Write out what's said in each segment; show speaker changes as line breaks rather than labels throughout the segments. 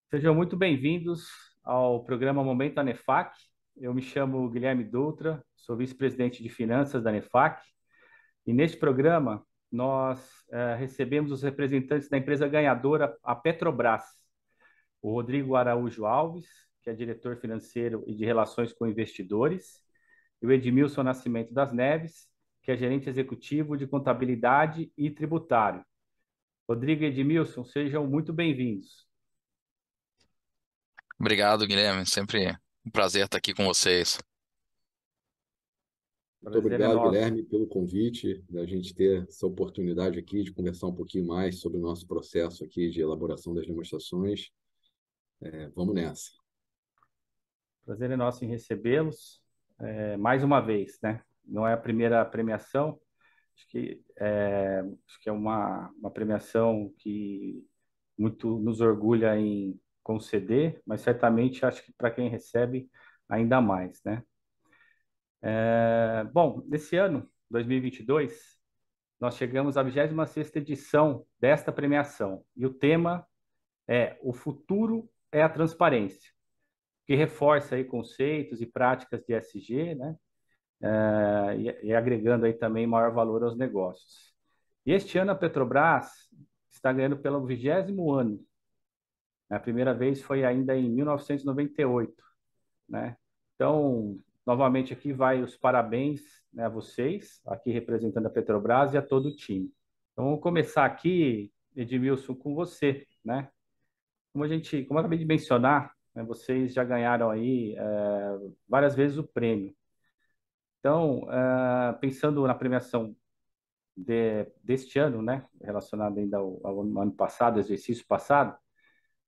Sejam muito bem-vindos ao programa Momento ANEFAC. Eu me chamo Guilherme Dutra, sou vice-presidente de finanças da ANEFAC. E neste programa, nós recebemos os representantes da empresa ganhadora, a Petrobras. O Rodrigo Araújo Alves, que é diretor financeiro e de relações com investidores, e o Edmilson Nascimento das Neves, que é gerente executivo de contabilidade e tributário. Rodrigo e Edmilson, sejam muito bem-vindos.
Obrigado, Guilherme. Sempre um prazer estar aqui com vocês.
Muito
Prazer é
obrigado,
nosso.
Guilherme, pelo convite, da gente ter essa oportunidade aqui de conversar um pouquinho mais sobre o nosso processo aqui de elaboração das demonstrações. Vamos nessa.
Prazer é nosso em recebê-los mais uma vez, né? Não é a primeira premiação, acho que é uma premiação que muito nos orgulha em conceder, mas certamente acho que para quem recebe ainda mais, né? Bom, nesse ano, 2022, nós chegamos à 26ª edição desta premiação e o tema é O Futuro é a Transparência, que reforça aí conceitos e práticas de ESG, né? E agregando aí também maior valor aos negócios. E este ano a Petrobras está ganhando pelo 20º ano. A primeira vez foi ainda em 1998, né? Então, novamente aqui vai os parabéns, né, a vocês, aqui representando a Petrobras e a todo o time. Então, vamos começar aqui, Edmilson, com você, né? Como eu acabei de mencionar, né, vocês já ganharam aí várias vezes o prêmio. Então, pensando na premiação deste ano, né, relacionada ainda ao ano passado, exercício passado,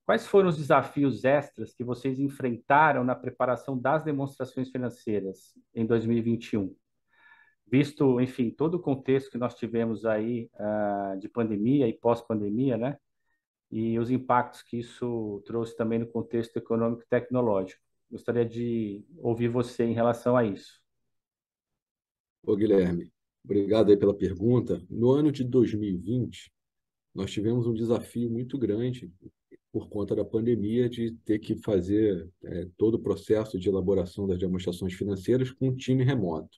quais foram os desafios extras que vocês enfrentaram na preparação das demonstrações financeiras em 2021? Visto, enfim, todo o contexto que nós tivemos aí de pandemia e pós-pandemia, né? E os impactos que isso trouxe também no contexto econômico e tecnológico. Gostaria de ouvir você em relação a isso.
Ô, Guilherme, obrigado aí pela pergunta. No ano de 2020, nós tivemos um desafio muito grande por conta da pandemia de ter que fazer todo o processo de elaboração das demonstrações financeiras com um time remoto.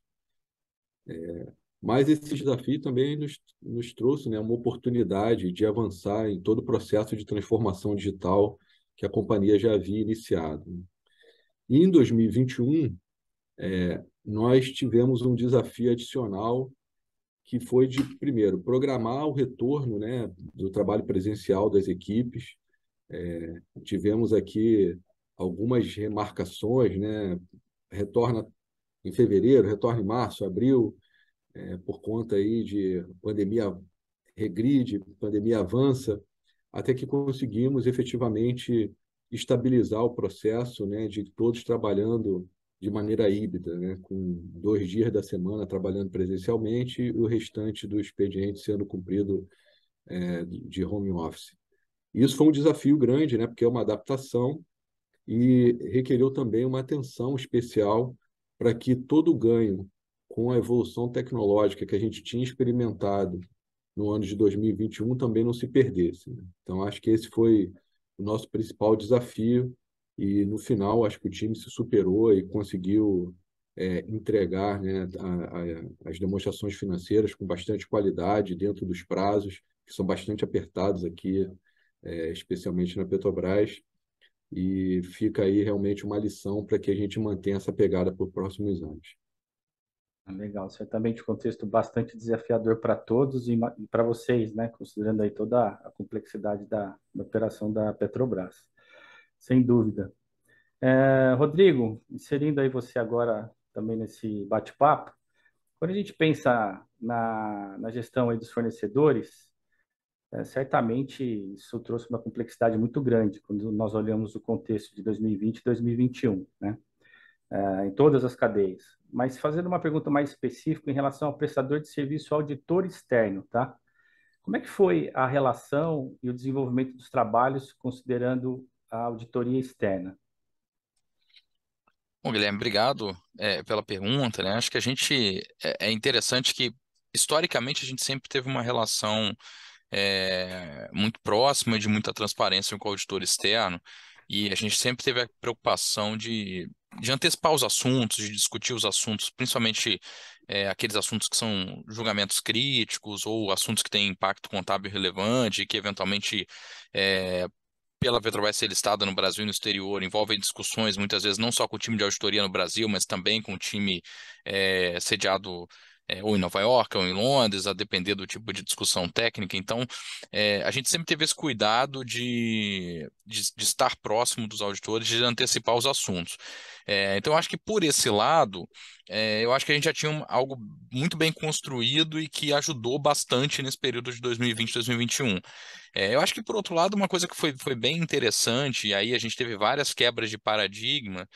Mas esse desafio também nos trouxe, né, uma oportunidade de avançar em todo o processo de transformação digital que a companhia já havia iniciado. E em 2021, nós tivemos um desafio adicional que foi de, primeiro, programar o retorno, né, do trabalho presencial das equipes. Tivemos aqui algumas remarcações, né, retorna em fevereiro, retorna em março, abril, por conta aí de pandemia regride, pandemia avança, até que conseguimos efetivamente estabilizar o processo, né, de todos trabalhando de maneira híbrida, né, com 2 dias da semana trabalhando presencialmente e o restante do expediente sendo cumprido de home office. Isso foi um desafio grande, né, porque é uma adaptação e requereu também uma atenção especial para que todo o ganho com a evolução tecnológica que a gente tinha experimentado no ano de 2021 também não se perdesse, né? Então, acho que esse foi o nosso principal desafio e, no final, acho que o time se superou e conseguiu entregar, né, as demonstrações financeiras com bastante qualidade dentro dos prazos, que são bastante apertados aqui, especialmente na Petrobras, e fica aí realmente uma lição para que a gente mantenha essa pegada por próximos anos.
Legal, certamente um contexto bastante desafiador para todos e para vocês, né? Considerando aí toda a complexidade da operação da Petrobras. Sem dúvida. Rodrigo, inserindo aí você agora também nesse bate-papo, quando a gente pensa na gestão aí dos fornecedores, certamente isso trouxe uma complexidade muito grande quando nós olhamos o contexto de 2020 e 2021, né? Em todas as cadeias. Mas fazendo uma pergunta mais específica em relação ao prestador de serviço auditor externo, tá? Como é que foi a relação e o desenvolvimento dos trabalhos considerando a auditoria externa?
Bom, Guilherme, obrigado pela pergunta, né? Acho que é interessante que historicamente, a gente sempre teve uma relação muito próxima, de muita transparência com o auditor externo, e a gente sempre teve a preocupação de antecipar os assuntos, de discutir os assuntos, principalmente aqueles assuntos que são julgamentos críticos ou assuntos que têm impacto contábil relevante, que eventualmente é, pela Petrobras ser listada no Brasil e no exterior, envolvem discussões muitas vezes não só com o time de auditoria no Brasil, mas também com o time sediado ou em Nova York ou em Londres, a depender do tipo de discussão técnica. Então, a gente sempre teve esse cuidado de estar próximo dos auditores, de antecipar os assuntos. Então, eu acho que por esse lado, eu acho que a gente já tinha algo muito bem construído e que ajudou bastante nesse período de 2020 e 2021. Eu acho que, por outro lado, uma coisa que foi bem interessante, e aí a gente teve várias quebras de paradigma,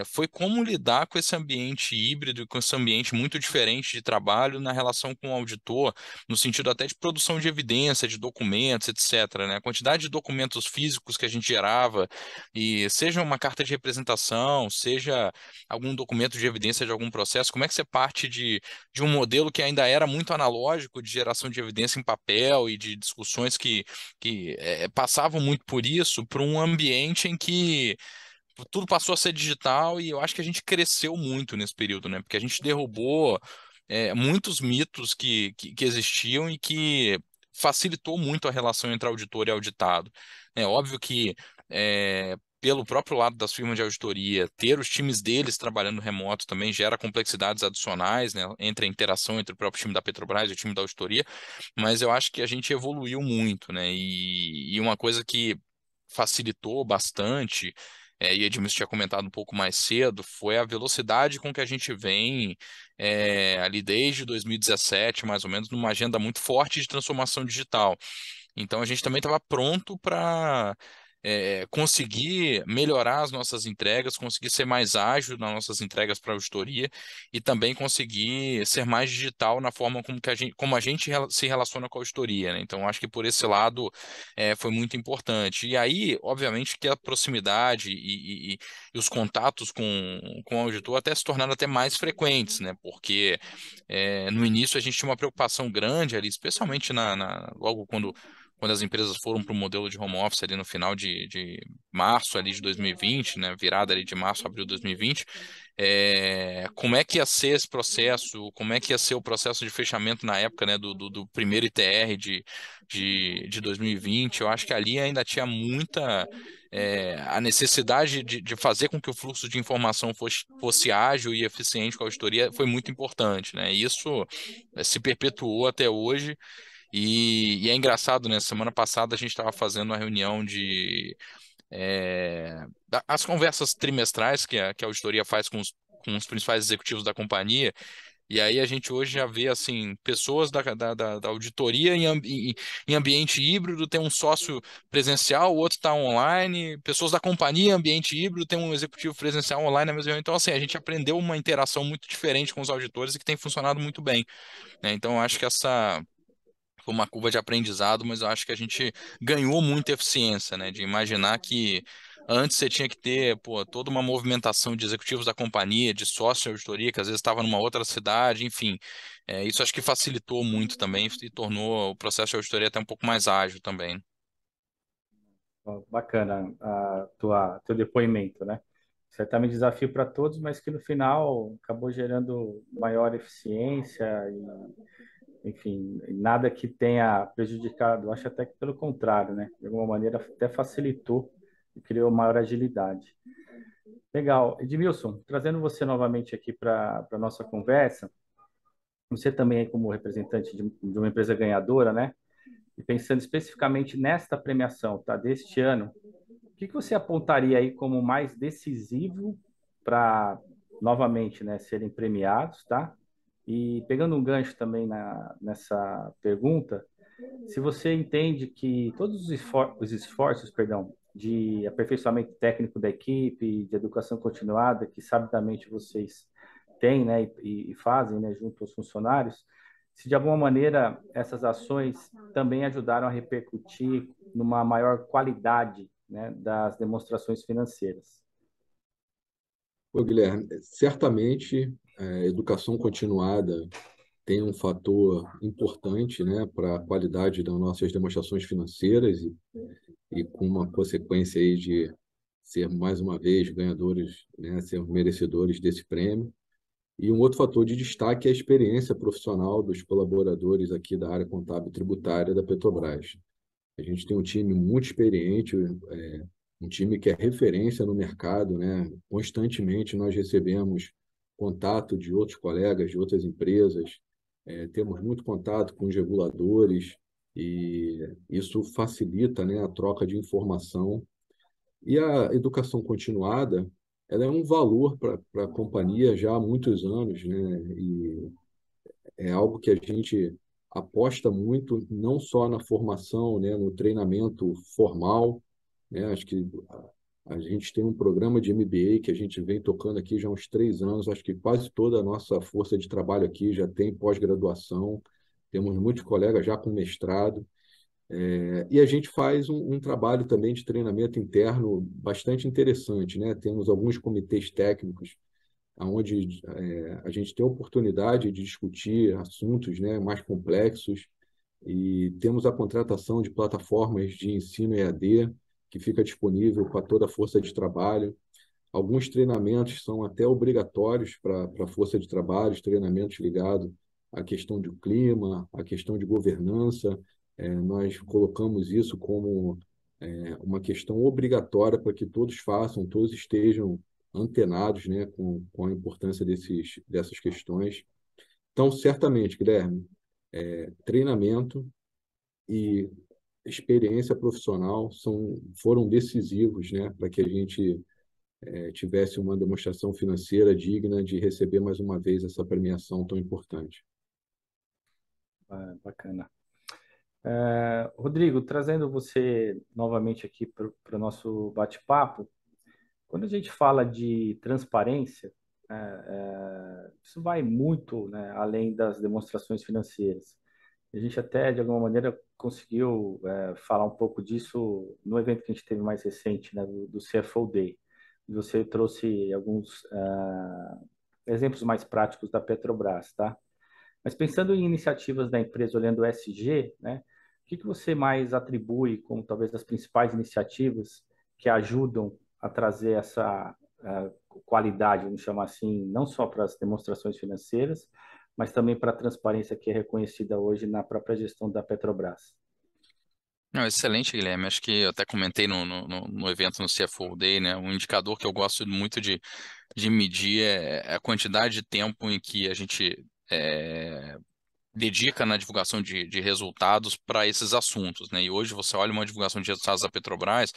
foi como lidar com esse ambiente híbrido, com esse ambiente muito diferente de trabalho na relação com o auditor, no sentido até de produção de evidência, de documentos, etc., né? A quantidade de documentos físicos que a gente gerava, e seja uma carta de representação, seja algum documento de evidência de algum processo, como é que você parte de um modelo que ainda era muito analógico de geração de evidência em papel e de discussões que passavam muito por isso, para um ambiente em que tudo passou a ser digital e eu acho que a gente cresceu muito nesse período, né? Porque a gente derrubou muitos mitos que existiam e que facilitou muito a relação entre auditor e auditado. É óbvio que pelo próprio lado das firmas de auditoria, ter os times deles trabalhando remoto também gera complexidades adicionais, né, entre a interação entre o próprio time da Petrobras e o time da auditoria, mas eu acho que a gente evoluiu muito, né? E uma coisa que facilitou bastante, e Edmilson tinha comentado um pouco mais cedo, foi a velocidade com que a gente vem ali desde 2017, mais ou menos, numa agenda muito forte de transformação digital. Então a gente também estava pronto para conseguir melhorar as nossas entregas, conseguir ser mais ágil nas nossas entregas para a auditoria e também conseguir ser mais digital na forma como a gente se relaciona com a auditoria, né? Então acho que por esse lado foi muito importante. E aí, obviamente, que a proximidade e os contatos com o auditor até se tornaram até mais frequentes, né? Porque no início a gente tinha uma preocupação grande ali, especialmente logo quando as empresas foram para o modelo de home office ali no final de março ali de 2020, né, virada ali de março, abril de 2020, como é que ia ser esse processo, como é que ia ser o processo de fechamento na época, né, do primeiro ITR de 2020, eu acho que ali ainda tinha muita a necessidade de fazer com que o fluxo de informação fosse ágil e eficiente com a auditoria foi muito importante, né? E isso se perpetuou até hoje. E é engraçado, né? Semana passada a gente estava fazendo uma reunião as conversas trimestrais que a auditoria faz com os principais executivos da companhia. E aí a gente hoje já vê assim pessoas da auditoria em ambiente híbrido, tem um sócio presencial, o outro está online, pessoas da companhia em ambiente híbrido, tem um executivo presencial online na mesma reunião. Então, assim, a gente aprendeu uma interação muito diferente com os auditores e que tem funcionado muito bem, né? Então, eu acho que essa foi uma curva de aprendizado, mas eu acho que a gente ganhou muita eficiência, né? De imaginar que antes você tinha que ter, pô, toda uma movimentação de executivos da companhia, de sócio de auditoria, que às vezes estava numa outra cidade, enfim. Isso acho que facilitou muito também e tornou o processo de auditoria até um pouco mais ágil também.
Ó, bacana teu depoimento, né? Certamente desafio para todos, mas que no final acabou gerando maior eficiência e, enfim, nada que tenha prejudicado. Acho até que pelo contrário, né? De alguma maneira até facilitou e criou maior agilidade. Legal. Edmilson, trazendo você novamente aqui para a nossa conversa, você também aí como representante de uma empresa ganhadora, né? E pensando especificamente nesta premiação, tá, deste ano, o que você apontaria aí como mais decisivo para, novamente, né, serem premiados, tá? E pegando um gancho também nessa pergunta, se você entende que todos os esforços, perdão, de aperfeiçoamento técnico da equipe, de educação continuada, que sabidamente vocês têm, né, e fazem, né, junto aos funcionários, se de alguma maneira essas ações também ajudaram a repercutir numa maior qualidade, né, das demonstrações financeiras.
Ô, Guilherme, certamente educação continuada tem um fator importante, né, para a qualidade das nossas demonstrações financeiras e com uma consequência aí de ser mais uma vez ganhadores, né, ser merecedores desse prêmio. E um outro fator de destaque é a experiência profissional dos colaboradores aqui da área contábil e tributária da Petrobras. A gente tem um time muito experiente, um time que é referência no mercado, né? Constantemente nós recebemos contato de outros colegas de outras empresas, temos muito contato com os reguladores e isso facilita, né, a troca de informação. E a educação continuada, ela é um valor para a companhia já há muitos anos, né? E é algo que a gente aposta muito, não só na formação, né, no treinamento formal, né? Acho que a gente tem um programa de MBA que a gente vem tocando aqui já há uns 3 anos. Acho que quase toda a nossa força de trabalho aqui já tem pós-graduação. Temos muitos colegas já com mestrado. E a gente faz um trabalho também de treinamento interno bastante interessante, né? Temos alguns comitês técnicos onde a gente tem a oportunidade de discutir assuntos, né, mais complexos e temos a contratação de plataformas de ensino EAD que fica disponível para toda a força de trabalho. Alguns treinamentos são até obrigatórios para a força de trabalho, treinamentos ligados à questão do clima, à questão de governança. Nós colocamos isso como uma questão obrigatória para que todos façam, todos estejam antenados, né, com a importância dessas questões. Então, certamente, Guilherme, treinamento e experiência profissional foram decisivos, né, para que a gente tivesse uma demonstração financeira digna de receber mais uma vez essa premiação tão importante.
Bacana. Rodrigo, trazendo você novamente aqui para o nosso bate-papo, quando a gente fala de transparência, isso vai muito, né, além das demonstrações financeiras. A gente até, de alguma maneira, conseguiu falar um pouco disso no evento que a gente teve mais recente, né, do CFO Day. E você trouxe alguns exemplos mais práticos da Petrobras, tá? Mas pensando em iniciativas da empresa olhando o SG, né, o que você mais atribui como talvez as principais iniciativas que ajudam a trazer essa qualidade, vamos chamar assim, não só para as demonstrações financeiras, mas também para a transparência que é reconhecida hoje na própria gestão da Petrobras?
Não, excelente, Guilherme. Acho que eu até comentei no evento no CFO Day, né? Um indicador que eu gosto muito de medir é a quantidade de tempo em que a gente dedica na divulgação de resultados para esses assuntos, né? E hoje você olha uma divulgação de resultados da Petrobras,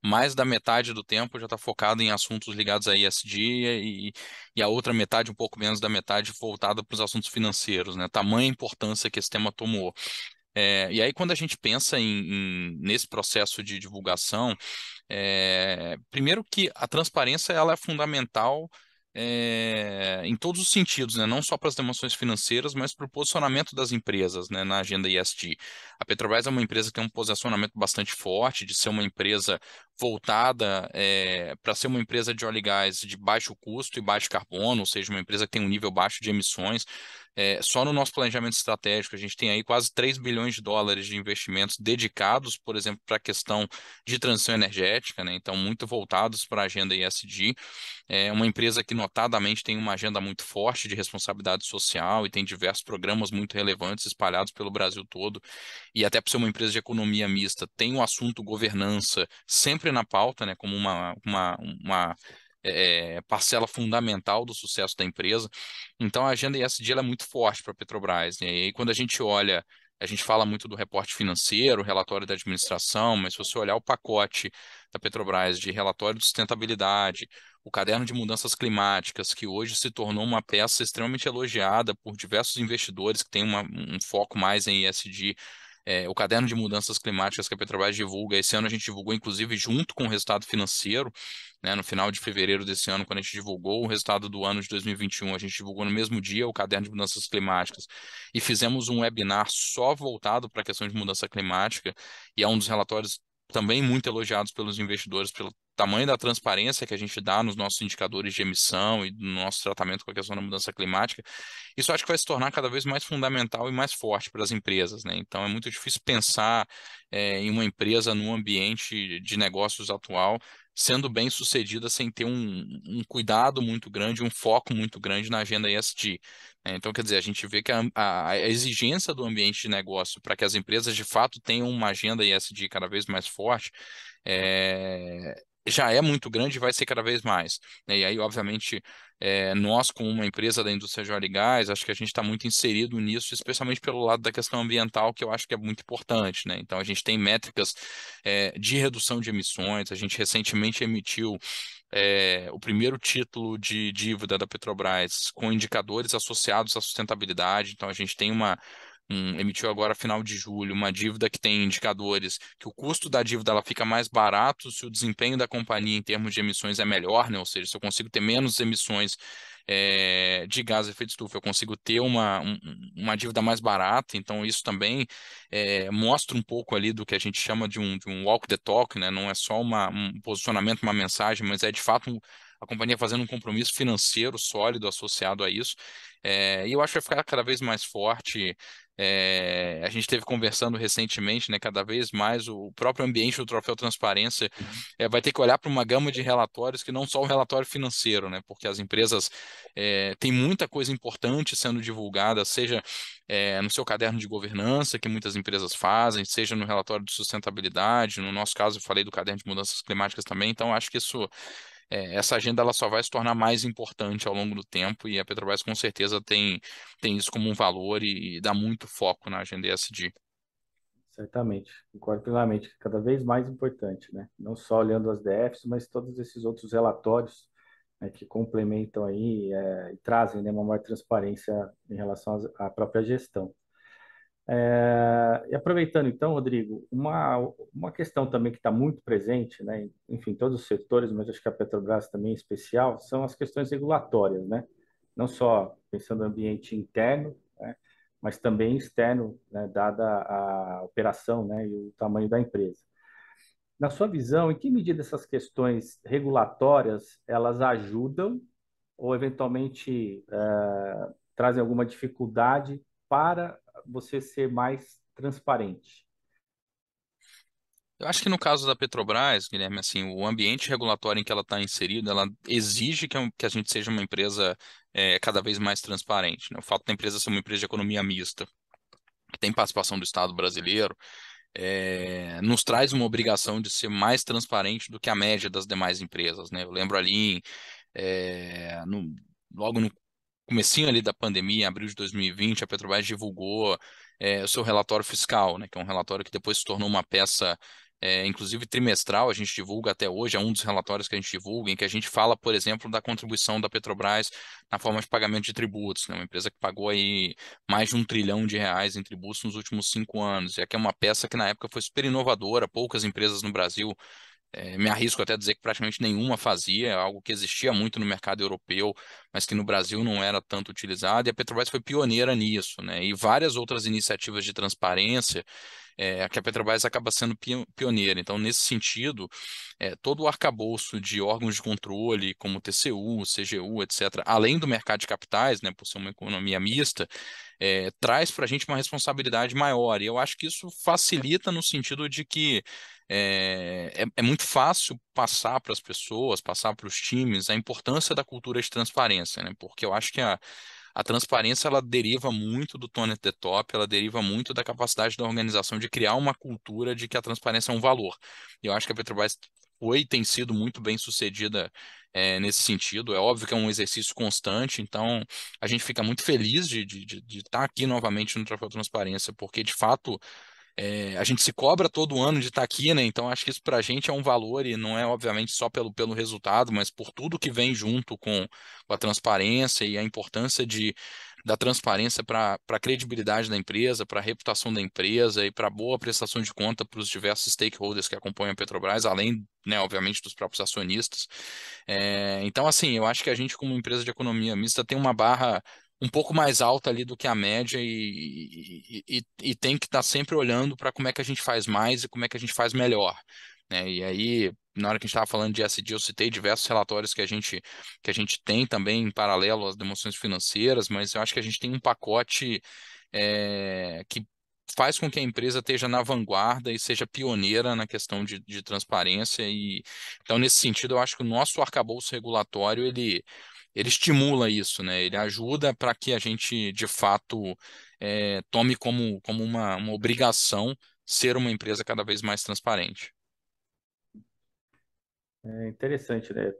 mais da metade do tempo já está focado em assuntos ligados a ESG e a outra metade, um pouco menos da metade, voltada para os assuntos financeiros, né? Tamanha importância que esse tema tomou. E aí, quando a gente pensa nesse processo de divulgação, primeiro que a transparência ela é fundamental em todos os sentidos, né? Não só para as demonstrações financeiras, mas para o posicionamento das empresas, né, na agenda ESG. A Petrobras é uma empresa que tem um posicionamento bastante forte de ser uma empresa voltada para ser uma empresa de óleo e gás de baixo custo e baixo carbono, ou seja, uma empresa que tem um nível baixo de emissões. Só no nosso planejamento estratégico, a gente tem aí quase 3 bilhões de dólares de investimentos dedicados, por exemplo, para a questão de transição energética, né? Então, muito voltados para a agenda ESG. É uma empresa que notadamente tem uma agenda muito forte de responsabilidade social e tem diversos programas muito relevantes espalhados pelo Brasil todo. E até por ser uma empresa de economia mista, tem o assunto governança sempre na pauta, né, como uma parcela fundamental do sucesso da empresa. Então, a agenda ESG ela é muito forte para a Petrobras, né? E aí, quando a gente olha, a gente fala muito do reporte financeiro, relatório da administração, mas se você olhar o pacote da Petrobras de relatório de sustentabilidade, o caderno de mudanças climáticas, que hoje se tornou uma peça extremamente elogiada por diversos investidores que têm um foco mais em ESG. O caderno de mudanças climáticas que a Petrobras divulga, esse ano a gente divulgou inclusive junto com o resultado financeiro, né, no final de fevereiro desse ano, quando a gente divulgou o resultado do ano de 2021, a gente divulgou no mesmo dia o caderno de mudanças climáticas e fizemos um webinar só voltado para a questão de mudança climática, e é um dos relatórios também muito elogiados pelos investidores tamanho da transparência que a gente dá nos nossos indicadores de emissão e no nosso tratamento com a questão da mudança climática, isso acho que vai se tornar cada vez mais fundamental e mais forte para as empresas, né? Então é muito difícil pensar em uma empresa no ambiente de negócios atual sendo bem sucedida sem ter um cuidado muito grande, um foco muito grande na agenda ESG. Né? Então, quer dizer, a gente vê que a exigência do ambiente de negócio para que as empresas de fato tenham uma agenda ESG cada vez mais forte é, já é muito grande e vai ser cada vez mais. Né? E aí, obviamente, nós, como uma empresa da indústria de óleo e gás, acho que a gente está muito inserido nisso, especialmente pelo lado da questão ambiental, que eu acho que é muito importante. Né? Então, a gente tem métricas de redução de emissões, a gente recentemente emitiu o primeiro título de dívida da Petrobras com indicadores associados à sustentabilidade. Então, a gente tem emitiu agora, final de julho, uma dívida que tem indicadores que o custo da dívida ela fica mais barato se o desempenho da companhia em termos de emissões é melhor, né? Ou seja, se eu consigo ter menos emissões de gás de efeito estufa, eu consigo ter uma dívida mais barata. Então, isso também mostra um pouco ali do que a gente chama de um walk the talk, né? Não é só um posicionamento, uma mensagem, mas é de fato a companhia fazendo um compromisso financeiro sólido associado a isso. E eu acho que vai ficar cada vez mais forte. A gente esteve conversando recentemente, né? Cada vez mais o próprio ambiente do Troféu Transparência vai ter que olhar para uma gama de relatórios que não só o relatório financeiro, né? Porque as empresas têm muita coisa importante sendo divulgada, seja no seu caderno de governança, que muitas empresas fazem, seja no relatório de sustentabilidade. No nosso caso, eu falei do caderno de mudanças climáticas também. Então, acho que essa agenda ela só vai se tornar mais importante ao longo do tempo e a Petrobras com certeza tem isso como um valor e dá muito foco na agenda ESG.
Certamente, concordo plenamente, que cada vez mais importante, né? Não só olhando as DFs, mas todos esses outros relatórios, né, que complementam aí e trazem, né, uma maior transparência em relação à própria gestão. E aproveitando então, Rodrigo, uma questão também que está muito presente, né, enfim, todos os setores, mas acho que a Petrobras também em especial, são as questões regulatórias, né? Não só pensando no ambiente interno, né, mas também externo, né, dada a operação, né, e o tamanho da empresa. Na sua visão, em que medida essas questões regulatórias elas ajudam ou eventualmente trazem alguma dificuldade para você ser mais transparente?
Eu acho que no caso da Petrobras, Guilherme, assim, o ambiente regulatório em que ela está inserida, ela exige que a gente seja uma empresa cada vez mais transparente. Né? O fato da empresa ser uma empresa de economia mista, que tem participação do Estado brasileiro, nos traz uma obrigação de ser mais transparente do que a média das demais empresas, né? Eu lembro ali, logo no comecinho ali da pandemia, em abril de 2020, a Petrobras divulgou o seu relatório fiscal, né? Que é um relatório que depois se tornou uma peça, inclusive trimestral, a gente divulga até hoje, é um dos relatórios que a gente divulga, em que a gente fala, por exemplo, da contribuição da Petrobras na forma de pagamento de tributos, né? Uma empresa que pagou aí mais de R$ 1 trilhão em tributos nos últimos 5 anos. E aqui é uma peça que na época foi super inovadora, poucas empresas no Brasil, me arrisco até a dizer que praticamente nenhuma fazia, é algo que existia muito no mercado europeu, mas que no Brasil não era tanto utilizado, e a Petrobras foi pioneira nisso, né? E várias outras iniciativas de transparência, que a Petrobras acaba sendo pioneira. Então, nesse sentido, todo o arcabouço de órgãos de controle, como TCU, CGU, etc., além do mercado de capitais, né, por ser uma economia mista, traz para a gente uma responsabilidade maior. E eu acho que isso facilita no sentido de que é muito fácil passar para as pessoas, passar para os times a importância da cultura de transparência, né? Porque eu acho que a transparência ela deriva muito do tone at the top, ela deriva muito da capacidade da organização de criar uma cultura de que a transparência é um valor. E eu acho que a Petrobras foi e tem sido muito bem sucedida nesse sentido. É óbvio que é um exercício constante, então a gente fica muito feliz de estar aqui novamente no Troféu Transparência, porque de fato a gente se cobra todo ano de estar aqui, né? Então acho que isso para a gente é um valor e não é obviamente só pelo resultado, mas por tudo que vem junto com a transparência e a importância da transparência para a credibilidade da empresa, para a reputação da empresa e para a boa prestação de conta para os diversos stakeholders que acompanham a Petrobras, além, né, obviamente, dos próprios acionistas. Então, assim, eu acho que a gente, como empresa de economia mista, tem uma barra um pouco mais alta ali do que a média e tem que estar sempre olhando para como é que a gente faz mais e como é que a gente faz melhor. Né? E aí, na hora que a gente estava falando de SD, eu citei diversos relatórios que a gente tem também em paralelo às demonstrações financeiras, mas eu acho que a gente tem um pacote que faz com que a empresa esteja na vanguarda e seja pioneira na questão de transparência. E então, nesse sentido, eu acho que o nosso arcabouço regulatório ele estimula isso, né? Ele ajuda para que a gente, de fato, tome como uma obrigação ser uma empresa cada vez mais transparente.
É interessante, né?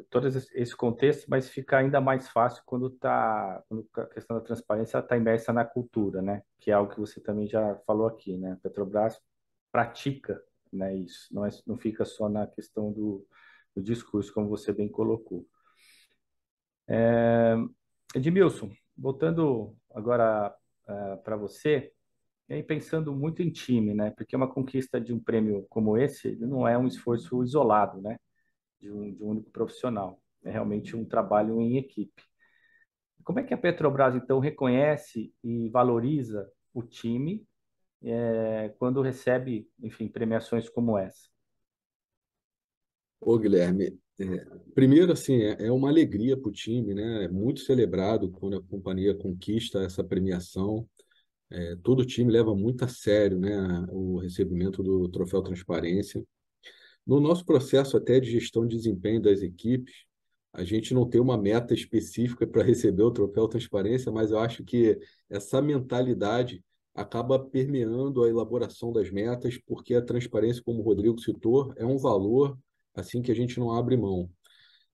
Todo esse contexto, mas fica ainda mais fácil quando a questão da transparência está imersa na cultura, né? Que é algo que você também já falou aqui, né? A Petrobras pratica, né, isso, não fica só na questão do discurso, como você bem colocou. Edmilson, voltando agora para você, e aí pensando muito em time, né? Porque uma conquista de um prêmio como esse ele não é um esforço isolado, né? De um único profissional. É realmente um trabalho em equipe. Como é que a Petrobras, então, reconhece e valoriza o time quando recebe, enfim, premiações como essa?
Ô, Guilherme, primeiro, assim, é uma alegria para o time, né? É muito celebrado quando a companhia conquista essa premiação. Todo time leva muito a sério, né, o recebimento do Troféu Transparência. No nosso processo até de gestão de desempenho das equipes, a gente não tem uma meta específica para receber o Troféu Transparência, mas eu acho que essa mentalidade acaba permeando a elaboração das metas, porque a transparência, como o Rodrigo citou, é um valor assim que a gente não abre mão.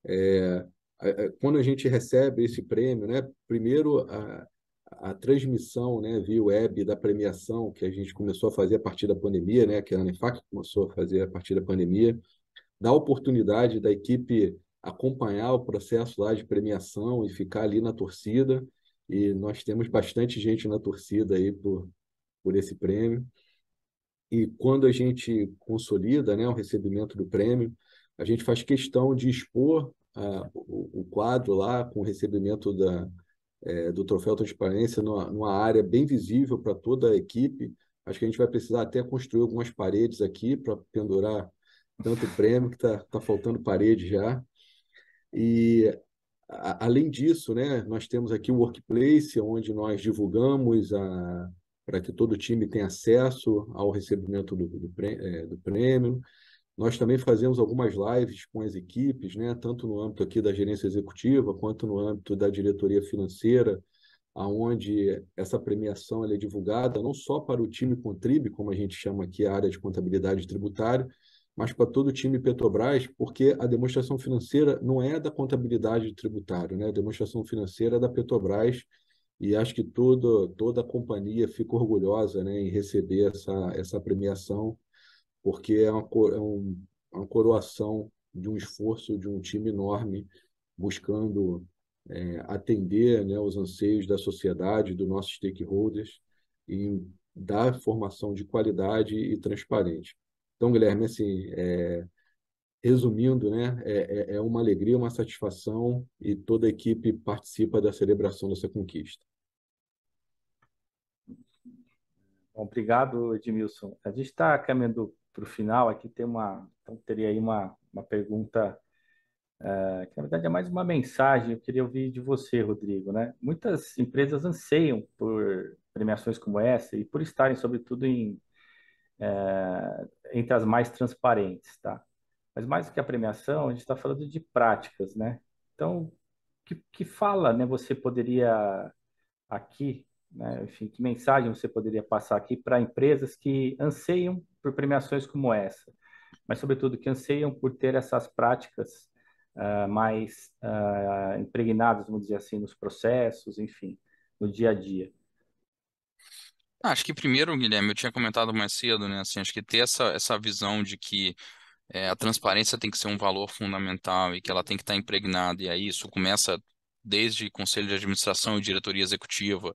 É, Quando a gente recebe esse prêmio, né, primeiro a transmissão, né, via web da premiação que a gente começou a fazer a partir da pandemia, né, que a ANEFAC começou a fazer a partir da pandemia, dá a oportunidade da equipe acompanhar o processo lá de premiação e ficar ali na torcida. E nós temos bastante gente na torcida aí por esse prêmio. E quando a gente consolida, né, o recebimento do prêmio, a gente faz questão de expor o quadro lá com o recebimento do Troféu Transparência numa área bem visível para toda a equipe. Acho que a gente vai precisar até construir algumas paredes aqui para pendurar tanto prêmio que tá faltando parede já. E além disso, né, nós temos aqui o Workplace, onde nós divulgamos para que todo o time tenha acesso ao recebimento do prêmio. Nós também fazemos algumas lives com as equipes, né, tanto no âmbito aqui da gerência executiva, quanto no âmbito da diretoria financeira, aonde essa premiação ela é divulgada não só para o time Contrib, como a gente chama aqui a área de contabilidade tributária, mas para todo o time Petrobras, porque a demonstração financeira não é da contabilidade tributária, né? A demonstração financeira é da Petrobras e acho que toda a companhia fica orgulhosa, né, em receber essa premiação, porque uma coroação de um esforço de um time enorme buscando atender, né, os anseios da sociedade, dos nossos stakeholders e dar formação de qualidade e transparente. Então, Guilherme, assim, resumindo, né, é uma alegria, uma satisfação e toda a equipe participa da celebração dessa conquista.
Bom, obrigado, Edmilson. A gente está caminhando para o final. Aqui então teria aí uma pergunta, que na verdade é mais uma mensagem. Eu queria ouvir de você, Rodrigo, né? Muitas empresas anseiam por premiações como essa e por estarem, sobretudo, entre as mais transparentes, tá? Mas mais do que a premiação, a gente está falando de práticas, né? Então, que fala, né, você poderia aqui, né, enfim, que mensagem você poderia passar aqui para empresas que anseiam por premiações como essa, mas, sobretudo, que anseiam por ter essas práticas mais impregnadas, vamos dizer assim, nos processos, enfim, no dia a dia.
Acho que primeiro, Guilherme, eu tinha comentado mais cedo, né? Assim, acho que ter essa visão de que a transparência tem que ser um valor fundamental e que ela tem que estar impregnada, e aí isso começa desde conselho de administração e diretoria executiva,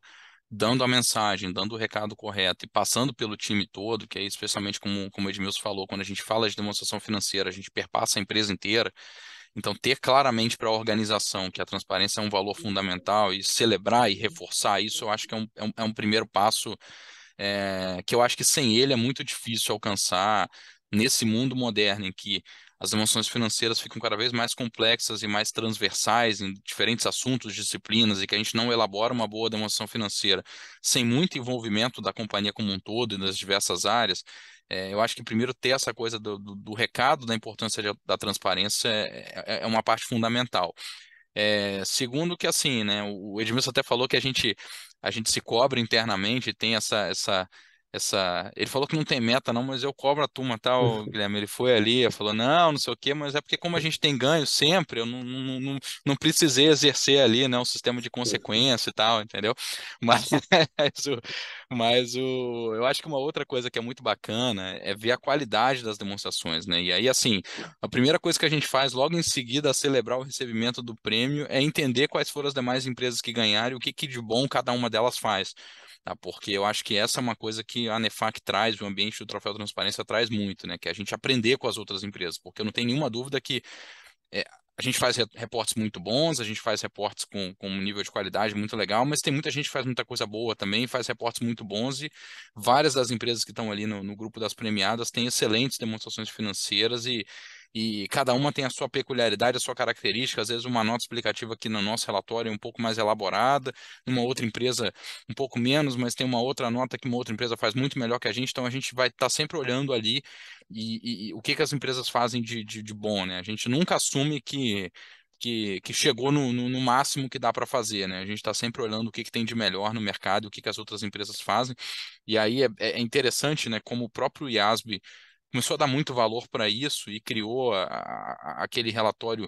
dando a mensagem, dando o recado correto e passando pelo time todo, que é especialmente como o Edmilson falou, quando a gente fala de demonstração financeira, a gente perpassa a empresa inteira. Então, ter claramente para a organização que a transparência é um valor fundamental e celebrar e reforçar isso, eu acho que é um primeiro passo que eu acho que sem ele é muito difícil alcançar nesse mundo moderno em que as demonstrações financeiras ficam cada vez mais complexas e mais transversais em diferentes assuntos, disciplinas, e que a gente não elabora uma boa demonstração financeira sem muito envolvimento da companhia como um todo e das diversas áreas. Eu acho que primeiro ter essa coisa do recado da importância da transparência é uma parte fundamental. Segundo que assim, né, o Edmilson até falou que a gente se cobra internamente, tem ele falou que não tem meta não, mas eu cobro a turma, tal, Guilherme, ele foi ali, falou, não sei o quê, mas é porque como a gente tem ganho sempre, eu não precisei exercer ali, né, um sistema de consequência e tal, entendeu? Mas, o, eu acho que uma outra coisa que é muito bacana é ver a qualidade das demonstrações, né, e aí, assim, a primeira coisa que a gente faz logo em seguida a celebrar o recebimento do prêmio é entender quais foram as demais empresas que ganharam e o que, que de bom cada uma delas faz. Tá? Porque eu acho que essa é uma coisa que a ANEFAC traz, o ambiente do Troféu Transparência traz muito, né? Que é a gente aprender com as outras empresas. Porque eu não tenho nenhuma dúvida que é, a gente faz reportes muito bons, a gente faz reportes com um nível de qualidade muito legal, mas tem muita gente que faz muita coisa boa também, faz reportes muito bons e várias das empresas que estão ali no grupo das premiadas têm excelentes demonstrações financeiras e cada uma tem a sua peculiaridade, a sua característica. Às vezes uma nota explicativa aqui no nosso relatório é um pouco mais elaborada, numa outra empresa um pouco menos, mas tem uma outra nota que uma outra empresa faz muito melhor que a gente, então a gente vai estar sempre olhando ali e o que que as empresas fazem de bom, né? A gente nunca assume que chegou no máximo que dá para fazer, né? A gente está sempre olhando o que que tem de melhor no mercado, o que que as outras empresas fazem. E aí é interessante, né? Como o próprio IASB começou a dar muito valor para isso e criou aquele relatório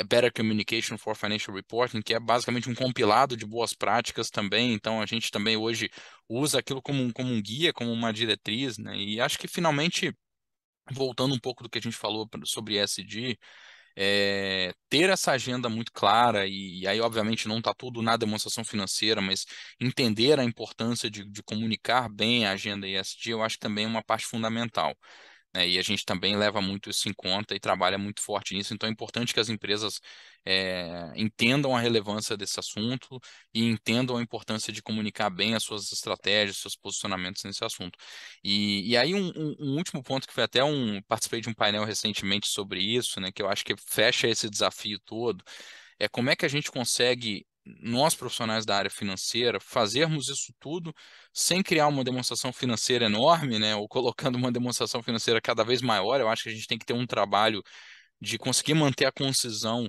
Better Communication for Financial Reporting, que é basicamente um compilado de boas práticas também. Então a gente também hoje usa aquilo como um guia, como uma diretriz, né? E acho que finalmente voltando um pouco do que a gente falou sobre ESG, ter essa agenda muito clara, e aí, obviamente, não está tudo na demonstração financeira, mas entender a importância de comunicar bem a agenda ESG, eu acho que também é uma parte fundamental, né? E a gente também leva muito isso em conta e trabalha muito forte nisso. Então é importante que as empresas entendam a relevância desse assunto e entendam a importância de comunicar bem as suas estratégias, seus posicionamentos nesse assunto. E aí um último ponto que foi até participei de um painel recentemente sobre isso, né, que eu acho que fecha esse desafio todo, é como é que a gente consegue nós profissionais da área financeira fazermos isso tudo sem criar uma demonstração financeira enorme, né, ou colocando uma demonstração financeira cada vez maior. Eu acho que a gente tem que ter um trabalho de conseguir manter a concisão.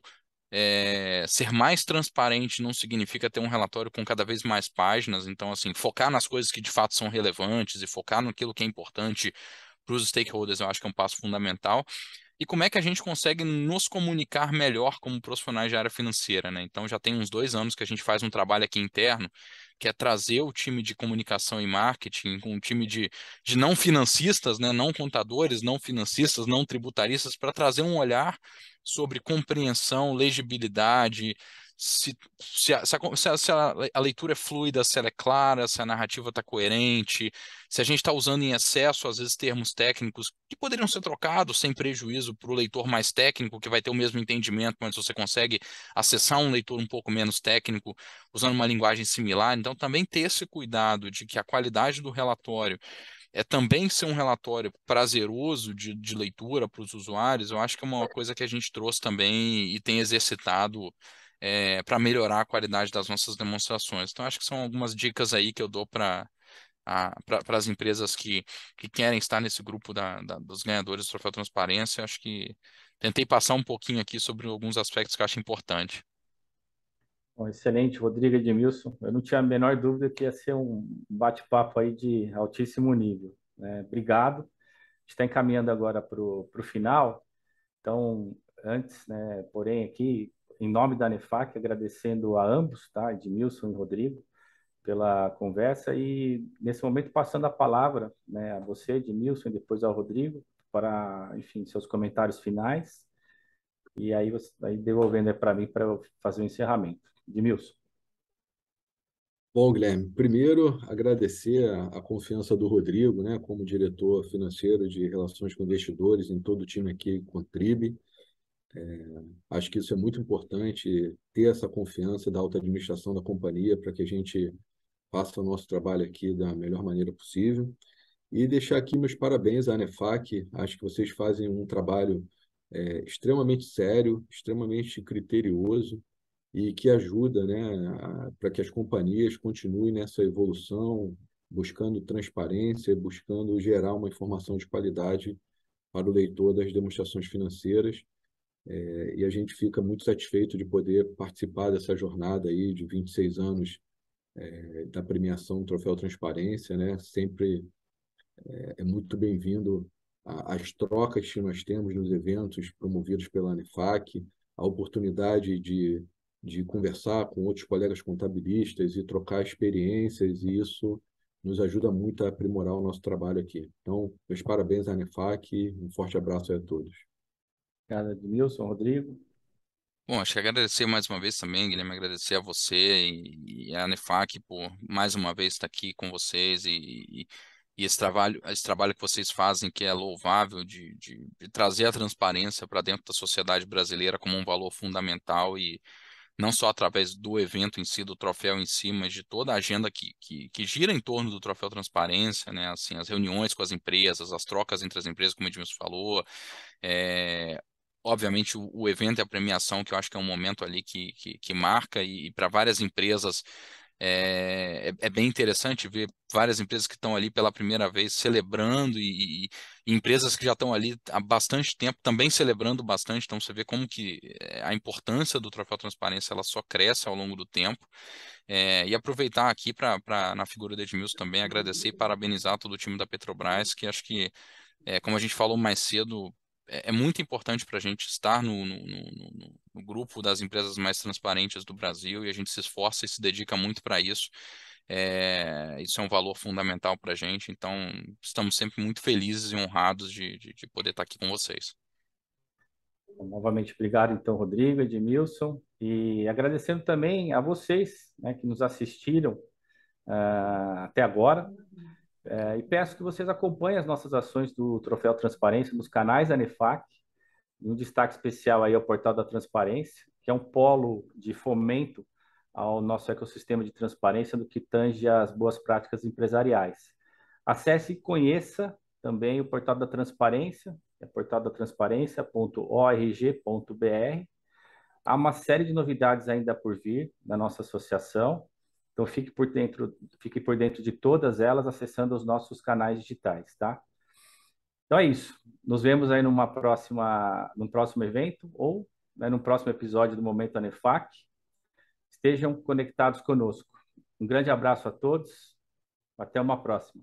Ser mais transparente não significa ter um relatório com cada vez mais páginas. Então, assim, focar nas coisas que de fato são relevantes e focar naquilo que é importante para os stakeholders, eu acho que é um passo fundamental. E como é que a gente consegue nos comunicar melhor como profissionais de área financeira, né? Então já tem uns 2 anos que a gente faz um trabalho aqui interno, que é trazer o time de comunicação e marketing com um time de não financistas, né? Não contadores, não financistas, não tributaristas, para trazer um olhar sobre compreensão, legibilidade, se a leitura é fluida, se ela é clara, se a narrativa está coerente, se a gente está usando em excesso, às vezes, termos técnicos que poderiam ser trocados sem prejuízo para o leitor mais técnico, que vai ter o mesmo entendimento, mas você consegue acessar um leitor um pouco menos técnico usando uma linguagem similar. Então, também ter esse cuidado de que a qualidade do relatório também ser um relatório prazeroso de leitura para os usuários, eu acho que é uma coisa que a gente trouxe também e tem exercitado para melhorar a qualidade das nossas demonstrações. Então, acho que são algumas dicas aí que eu dou para as empresas que querem estar nesse grupo dos ganhadores do Troféu Transparência. Acho que tentei passar um pouquinho aqui sobre alguns aspectos que eu acho importante.
Bom, excelente, Rodrigo Edmilson. Eu não tinha a menor dúvida que ia ser um bate-papo aí de altíssimo nível, né? Obrigado. A gente está encaminhando agora para o final. Então, antes, né, porém, aqui, em nome da ANEFAC, agradecendo a ambos, tá, Edmilson e Rodrigo, pela conversa e, nesse momento, passando a palavra, né, a você, Edmilson, e depois ao Rodrigo, para, enfim, seus comentários finais. E aí, aí devolvendo para mim para eu fazer o encerramento. Edmilson.
Bom, Guilherme, primeiro agradecer a confiança do Rodrigo, né, como diretor financeiro de relações com investidores em todo o time aqui Contribe. Acho que isso é muito importante, ter essa confiança da alta administração da companhia para que a gente faça o nosso trabalho aqui da melhor maneira possível. E deixar aqui meus parabéns à ANEFAC. Acho que vocês fazem um trabalho extremamente sério, extremamente criterioso e que ajuda, né, para que as companhias continuem nessa evolução, buscando transparência, buscando gerar uma informação de qualidade para o leitor das demonstrações financeiras. E a gente fica muito satisfeito de poder participar dessa jornada aí de 26 anos da premiação do Troféu Transparência, né? Sempre é muito bem-vindo às trocas que nós temos nos eventos promovidos pela ANEFAC, a oportunidade de conversar com outros colegas contabilistas e trocar experiências, e isso nos ajuda muito a aprimorar o nosso trabalho aqui. Então, meus parabéns à ANEFAC e um forte abraço a todos.
Obrigado, Edmilson, Rodrigo.
Bom, acho que agradecer mais uma vez também, Guilherme, agradecer a você e a Anefac por mais uma vez estar aqui com vocês e esse trabalho que vocês fazem, que é louvável, de trazer a transparência para dentro da sociedade brasileira como um valor fundamental e não só através do evento em si, do troféu em si, mas de toda a agenda que gira em torno do troféu Transparência, né? Assim, as reuniões com as empresas, as trocas entre as empresas, como o Edmilson falou, é, obviamente, o evento e a premiação, que eu acho que é um momento ali que marca, e para várias empresas é bem interessante ver várias empresas que estão ali pela primeira vez celebrando e empresas que já estão ali há bastante tempo também celebrando bastante. Então, você vê como que a importância do Troféu Transparência ela só cresce ao longo do tempo. E aproveitar aqui na figura do Edmilson também, agradecer e parabenizar todo o time da Petrobras, que acho que como a gente falou mais cedo, é muito importante para a gente estar no grupo das empresas mais transparentes do Brasil e a gente se esforça e se dedica muito para isso. Isso é um valor fundamental para a gente, então estamos sempre muito felizes e honrados de poder estar aqui com vocês.
Novamente, obrigado, então, Rodrigo, Edmilson, e agradecendo também a vocês, né, que nos assistiram até agora. E peço que vocês acompanhem as nossas ações do Troféu Transparência nos canais da ANEFAC, e um destaque especial aí ao Portal da Transparência, que é um polo de fomento ao nosso ecossistema de transparência no que tange às boas práticas empresariais. Acesse e conheça também o Portal da Transparência, é portaldatransparencia.org.br. Há uma série de novidades ainda por vir na nossa associação, então fique por dentro de todas elas acessando os nossos canais digitais, tá? Então é isso. Nos vemos aí num próximo evento ou, né, num próximo episódio do Momento Anefac. Estejam conectados conosco. Um grande abraço a todos. Até uma próxima.